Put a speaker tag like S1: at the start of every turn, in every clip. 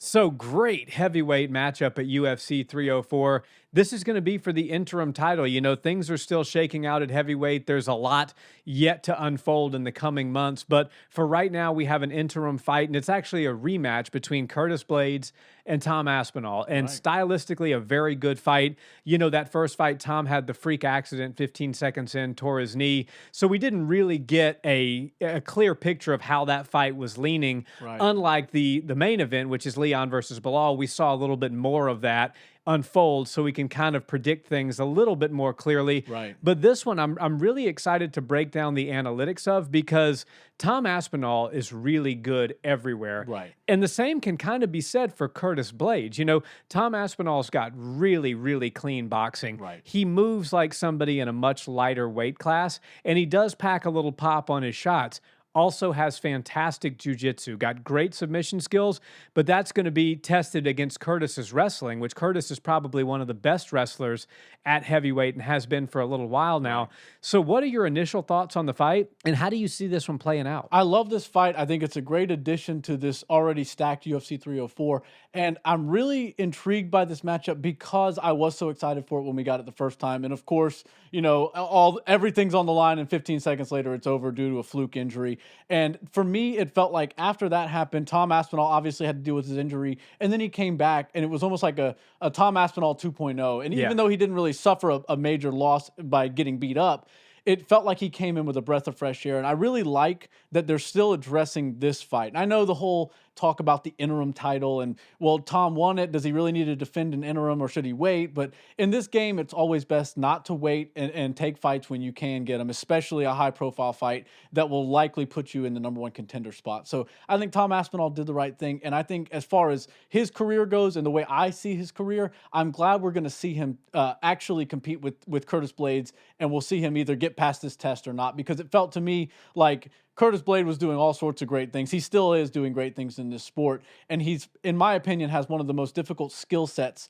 S1: So great heavyweight matchup at UFC 304. This is going to be for the interim title. You know, things are still shaking out at heavyweight. There's a lot yet to unfold in the coming months. But for right now, we have an interim fight, and it's actually a rematch between Curtis Blaydes and Tom Aspinall. And
S2: Right.
S1: stylistically, a very good fight. You know, that first fight, Tom had the freak accident 15 seconds in, tore his knee. So we didn't really get a clear picture of how that fight was leaning.
S2: Right.
S1: Unlike the main event, which is Leon versus Bilal, we saw a little bit more of that unfold, so we can kind of predict things a little bit more clearly.
S2: Right.
S1: But this one, I'm really excited to break down the analytics of, because Tom Aspinall is really good everywhere.
S2: Right.
S1: And the same can kind of be said for Curtis Blaydes. You know, Tom Aspinall's got really, really clean boxing.
S2: Right.
S1: He moves like somebody in a much lighter weight class, and he does pack a little pop on his shots. Also has fantastic jiu-jitsu, got great submission skills, but that's going to be tested against Curtis's wrestling, which Curtis is probably one of the best wrestlers at heavyweight and has been for a little while now.
S2: Right.
S1: So what are your initial thoughts on the fight, and how do you see this one playing out?
S2: I love this fight. I think it's a great addition to this already stacked UFC 304. And I'm really intrigued by this matchup because I was so excited for it when we got it the first time. And of course, you know, everything's on the line, and 15 seconds later it's over due to a fluke injury. And for me, it felt like after that happened, Tom Aspinall obviously had to deal with his injury, and then he came back, and it was almost like a Tom Aspinall 2.0. And
S1: Yeah.
S2: even though he didn't really suffer a major loss by getting beat up, it felt like he came in with a breath of fresh air. And I really like that they're still addressing this fight. And I know the whole talk about the interim title and, well, Tom won it. Does he really need to defend an interim, or should he wait? But in this game, it's always best not to wait and take fights when you can get them, especially a high profile fight that will likely put you in the number one contender spot. So I think Tom Aspinall did the right thing. And I think as far as his career goes and the way I see his career, I'm glad we're going to see him actually compete with Curtis Blaydes, and we'll see him either get past this test or not, because it felt to me like Curtis Blaydes was doing all sorts of great things. He still is doing great things in this sport. And he's, in my opinion, has one of the most difficult skill sets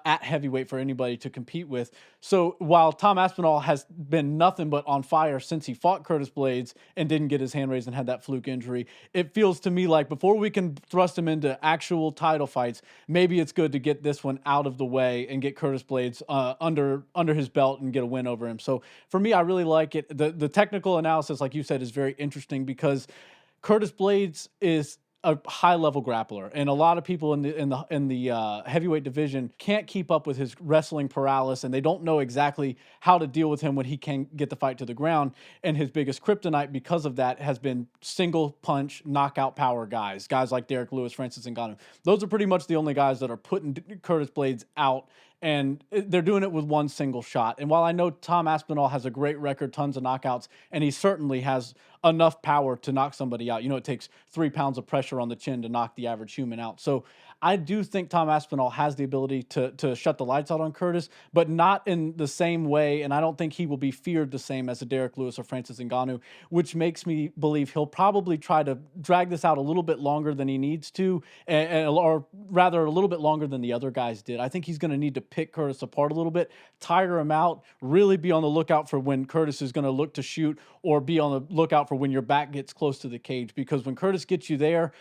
S2: at heavyweight for anybody to compete with. So while Tom Aspinall has been nothing but on fire since he fought Curtis Blaydes and didn't get his hand raised and had that fluke injury, it feels to me like before we can thrust him into actual title fights, maybe it's good to get this one out of the way and get Curtis Blaydes under his belt and get a win over him. So for me, I really like it. The technical analysis, like you said, is very interesting because Curtis Blaydes is a high-level grappler, and a lot of people in the heavyweight division can't keep up with his wrestling paralysis, and they don't know exactly how to deal with him when he can get the fight to the ground. And his biggest kryptonite, because of that, has been single punch knockout power guys like Derek Lewis, Francis Ngannou. Those are pretty much the only guys that are putting Curtis Blaydes out, and they're doing it with one single shot. And while I know Tom Aspinall has a great record, tons of knockouts, and he certainly has enough power to knock somebody out. You know, it takes 3 pounds of pressure on the chin to knock the average human out. So I do think Tom Aspinall has the ability to shut the lights out on Curtis, but not in the same way. And I don't think he will be feared the same as a Derek Lewis or Francis Ngannou, which makes me believe he'll probably try to drag this out a little bit longer than he needs to, or rather a little bit longer than the other guys did. I think he's going to need to pick Curtis apart a little bit, tire him out, really be on the lookout for when Curtis is going to look to shoot, or be on the lookout for when your back gets close to the cage. Because when Curtis gets you there,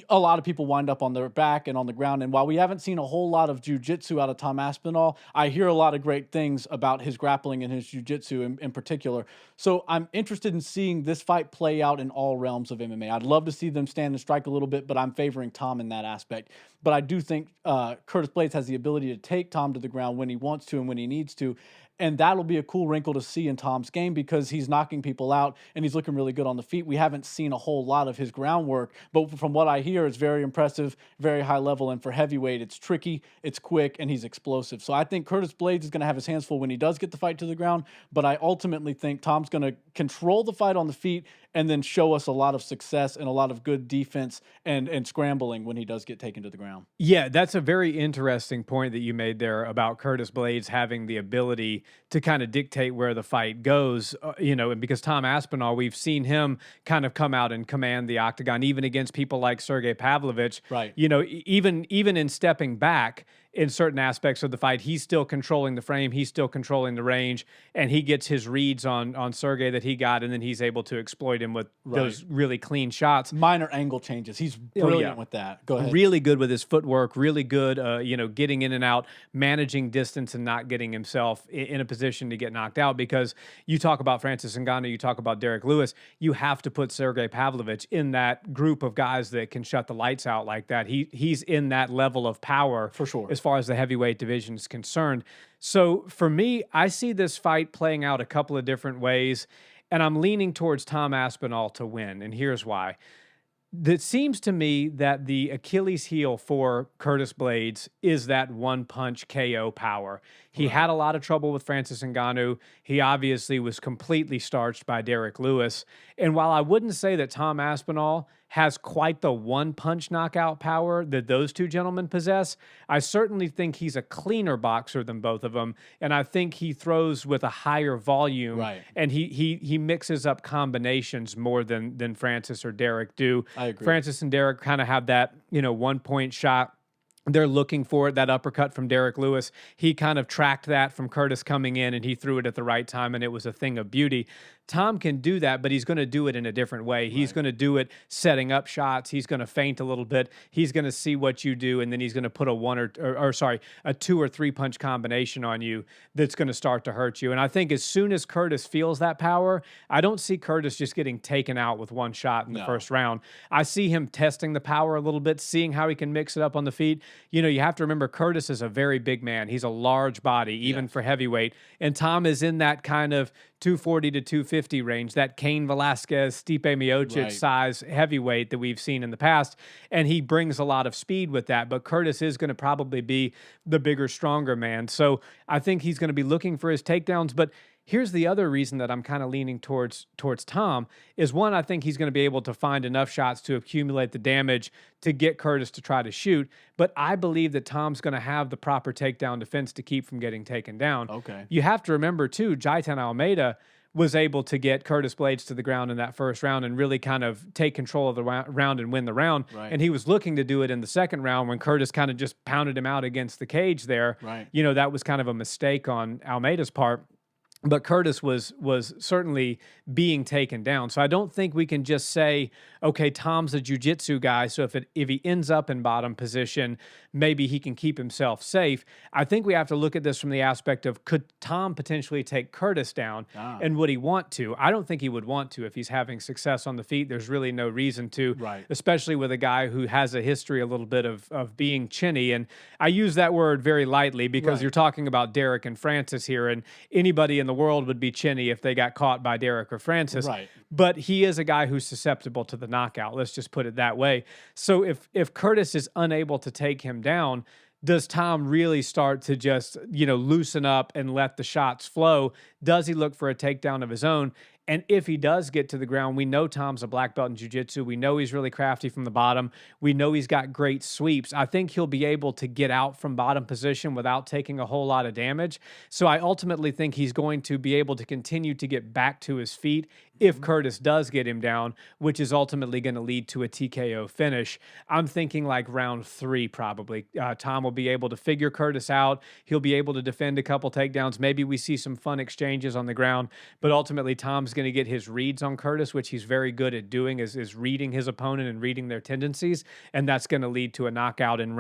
S2: a lot of people wind up on their back and on the ground. And while we haven't seen a whole lot of jiu-jitsu out of Tom Aspinall, I hear a lot of great things about his grappling and his jiu-jitsu in particular. So I'm interested in seeing this fight play out in all realms of MMA. I'd love to see them stand and strike a little bit, but I'm favoring Tom in that aspect. But I do think Curtis Blaydes has the ability to take Tom to the ground when he wants to and when he needs to. And that'll be a cool wrinkle to see in Tom's game, because he's knocking people out and he's looking really good on the feet. We haven't seen a whole lot of his groundwork, but from what I hear, it's very impressive, very high level. And for heavyweight, it's tricky, it's quick, and he's explosive. So I think Curtis Blaydes is going to have his hands full when he does get the fight to the ground. But I ultimately think Tom's going to control the fight on the feet and then show us a lot of success and a lot of good defense and scrambling when he does get taken to the ground.
S1: Yeah, that's a very interesting point that you made there about Curtis Blaydes having the ability to kind of dictate where the fight goes, you know, and because Tom Aspinall, we've seen him kind of come out and command the octagon, even against people like Sergey Pavlovich.
S2: Right.
S1: You know, even in stepping back, in certain aspects of the fight. He's still controlling the frame, he's still controlling the range, and he gets his reads on Sergey that he got, and then he's able to exploit him with
S2: Right.
S1: those really clean shots.
S2: Minor angle changes. He's
S1: Oh yeah,
S2: brilliant with that. Go ahead.
S1: really good with his footwork, really good, getting in and out, managing distance, and not getting himself in a position to get knocked out. Because you talk about Francis Ngannou, you talk about Derek Lewis, you have to put Sergey Pavlovich in that group of guys that can shut the lights out like that. He's in that level of power
S2: For sure.
S1: as far as the heavyweight division is concerned. So for me, I see this fight playing out a couple of different ways, and I'm leaning towards Tom Aspinall to win, and here's why. It seems to me that the Achilles heel for Curtis Blaydes is that one punch KO power. He had a lot of trouble with Francis Ngannou. He obviously was completely starched by Derek Lewis. And while I wouldn't say that Tom Aspinall has quite the one punch knockout power that those two gentlemen possess, I certainly think he's a cleaner boxer than both of them. And I think he throws with a higher volume,
S2: Right.
S1: and he mixes up combinations more than Francis or Derek do.
S2: I agree.
S1: Francis and Derek kind of have that, 1 point shot. They're looking for it, that uppercut from Derek Lewis. He kind of tracked that from Curtis coming in, and he threw it at the right time, and it was a thing of beauty. Tom can do that, but he's going to do it in a different way. He's going to do it setting up shots. He's going to feint a little bit. He's going to see what you do, and then he's going to put a 2 or 3 punch combination on you that's going to start to hurt you. And I think as soon as Curtis feels that power, I don't see Curtis just getting taken out with one shot in the first round. I see him testing the power a little bit, seeing how he can mix it up on the feet. You have to remember Curtis is a very big man. He's a large body, even for heavyweight. And Tom is in that kind of 240 to 250 range, that Cain Velasquez, Stipe Miocic size heavyweight that we've seen in the past. And he brings a lot of speed with that. But Curtis is going to probably be the bigger, stronger man. So I think he's going to be looking for his takedowns. But here's the other reason that I'm kind of leaning towards Tom is, one, I think he's going to be able to find enough shots to accumulate the damage to get Curtis to try to shoot. But I believe that Tom's going to have the proper takedown defense to keep from getting taken down.
S2: Okay.
S1: You have to remember, too, Jaitan Almeida was able to get Curtis Blaydes to the ground in that first round and really kind of take control of the round and win the round.
S2: Right.
S1: And he was looking to do it in the second round when Curtis kind of just pounded him out against the cage there.
S2: Right.
S1: That was kind of a mistake on Almeida's part. But Curtis was certainly being taken down. So I don't think we can just say, okay, Tom's a jiu-jitsu guy, so if he ends up in bottom position, maybe he can keep himself safe. I think we have to look at this from the aspect of, could Tom potentially take Curtis down, and would he want to? I don't think he would want to if he's having success on the feet. There's really no reason to, especially with a guy who has a history a little bit of being chinny. And I use that word very lightly because you're talking about Derek and Francis here, and anybody in the world would be chinny if they got caught by Derek or Francis.
S2: Right.
S1: But he is a guy who's susceptible to the knockout. Let's just put it that way. So if Curtis is unable to take him down, does Tom really start to just, loosen up and let the shots flow? Does he look for a takedown of his own? And if he does get to the ground, we know Tom's a black belt in jiu-jitsu. We know he's really crafty from the bottom. We know he's got great sweeps. I think he'll be able to get out from bottom position without taking a whole lot of damage. So I ultimately think he's going to be able to continue to get back to his feet if Curtis does get him down, which is ultimately going to lead to a TKO finish. I'm thinking like round 3 probably. Tom will be able to figure Curtis out. He'll be able to defend a couple takedowns. Maybe we see some fun exchanges on the ground, but ultimately Tom's going to get his reads on Curtis, which he's very good at doing, is reading his opponent and reading their tendencies, and that's going to lead to a knockout in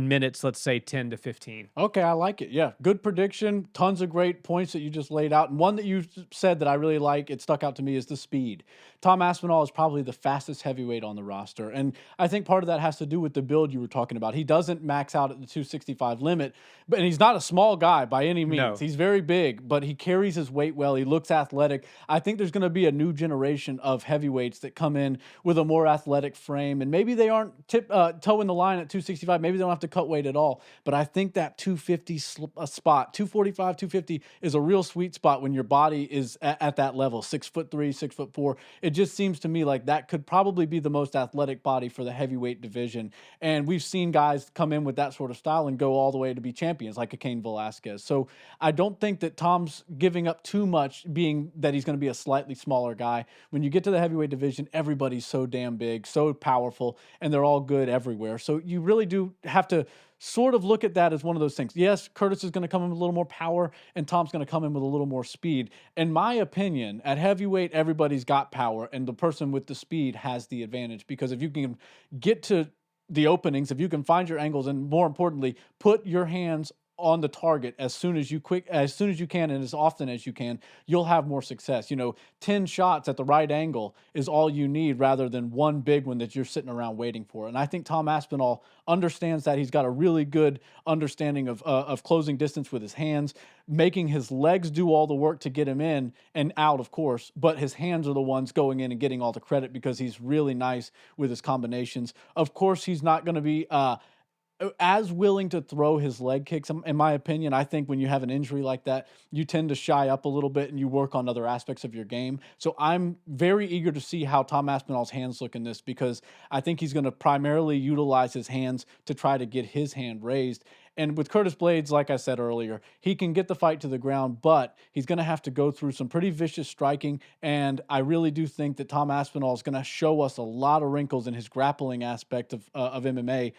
S1: minutes, let's say 10 to 15.
S2: Okay, I like it. Yeah, good prediction. Tons of great points that you just laid out. And one that you said that I really like, it stuck out to me, is the speed. Tom Aspinall is probably the fastest heavyweight on the roster. And I think part of that has to do with the build you were talking about. He doesn't max out at the 265 limit, and he's not a small guy by any means.
S1: No.
S2: He's very big, but he carries his weight well. He looks athletic. I think there's going to be a new generation of heavyweights that come in with a more athletic frame, and maybe they aren't toeing the line at 265. Maybe they don't have to cut weight at all. But I think that 250 spot, 245, 250 is a real sweet spot when your body is at that level, 6'3", 6'4". It just seems to me like that could probably be the most athletic body for the heavyweight division. And we've seen guys come in with that sort of style and go all the way to be champions, like a Cain Velasquez. So I don't think that Tom's giving up too much, being that he's going to be a slightly smaller guy. When you get to the heavyweight division, everybody's so damn big, so powerful, and they're all good everywhere. So you really do have to sort of look at that as one of those things. Yes, Curtis is going to come in with a little more power, and Tom's going to come in with a little more speed. In my opinion, at heavyweight, everybody's got power, and the person with the speed has the advantage, because if you can get to the openings, if you can find your angles, and more importantly, put your hands on the target as soon as you can and as often as you can, you'll have more success. 10 shots at the right angle is all you need, rather than one big one that you're sitting around waiting for. And I think Tom Aspinall understands that. He's got a really good understanding of closing distance with his hands, making his legs do all the work to get him in and out, of course, but his hands are the ones going in and getting all the credit, because he's really nice with his combinations. Of course, he's not going to be as willing to throw his leg kicks. In my opinion, I think when you have an injury like that, you tend to shy up a little bit and you work on other aspects of your game. So I'm very eager to see how Tom Aspinall's hands look in this, because I think he's going to primarily utilize his hands to try to get his hand raised. And with Curtis Blaydes, like I said earlier, he can get the fight to the ground, but he's going to have to go through some pretty vicious striking. And I really do think that Tom Aspinall is going to show us a lot of wrinkles in his grappling aspect of MMA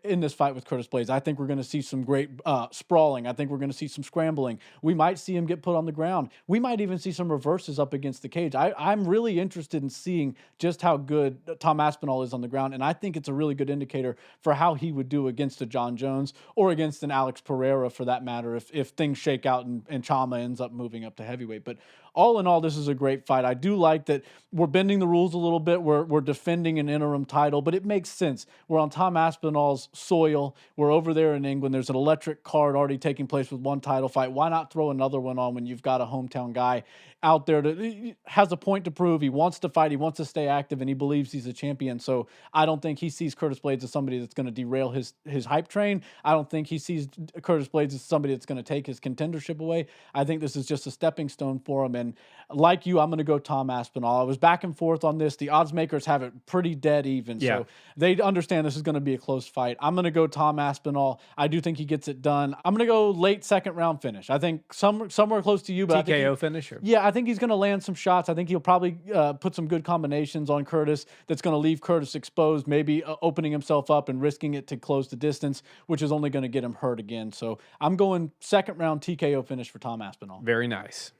S2: in this fight with Curtis Blaydes. I think we're going to see some great sprawling. I think we're going to see some scrambling. We might see him get put on the ground. We might even see some reverses up against the cage. I'm really interested in seeing just how good Tom Aspinall is on the ground, and I think it's a really good indicator for how he would do against a John Jones or against an Alex Pereira, for that matter, if things shake out and Chama ends up moving up to heavyweight. But all in all, this is a great fight. I do like that we're bending the rules a little bit. We're defending an interim title, but it makes sense. We're on Tom Aspinall's soil. We're over there in England. There's an electric card already taking place with one title fight. Why not throw another one on when you've got a hometown guy out there that has a point to prove? He wants to fight. He wants to stay active, and he believes he's a champion. So I don't think he sees Curtis Blaydes as somebody that's going to derail his hype train. I don't think he sees Curtis Blaydes as somebody that's going to take his contendership away. I think this is just a stepping stone for him. And like you, I'm going to go Tom Aspinall. I was back and forth on this. The odds makers have it pretty dead even.
S1: Yeah.
S2: So they understand this is going to be a close fight. I'm going to go Tom Aspinall. I do think he gets it done. I'm going to go late second round finish. I think somewhere close to you. But
S1: TKO finisher.
S2: Yeah, I think he's going to land some shots. I think he'll probably put some good combinations on Curtis that's going to leave Curtis exposed, maybe opening himself up and risking it to close the distance, which is only going to get him hurt again. So I'm going second round TKO finish for Tom Aspinall.
S1: Very nice.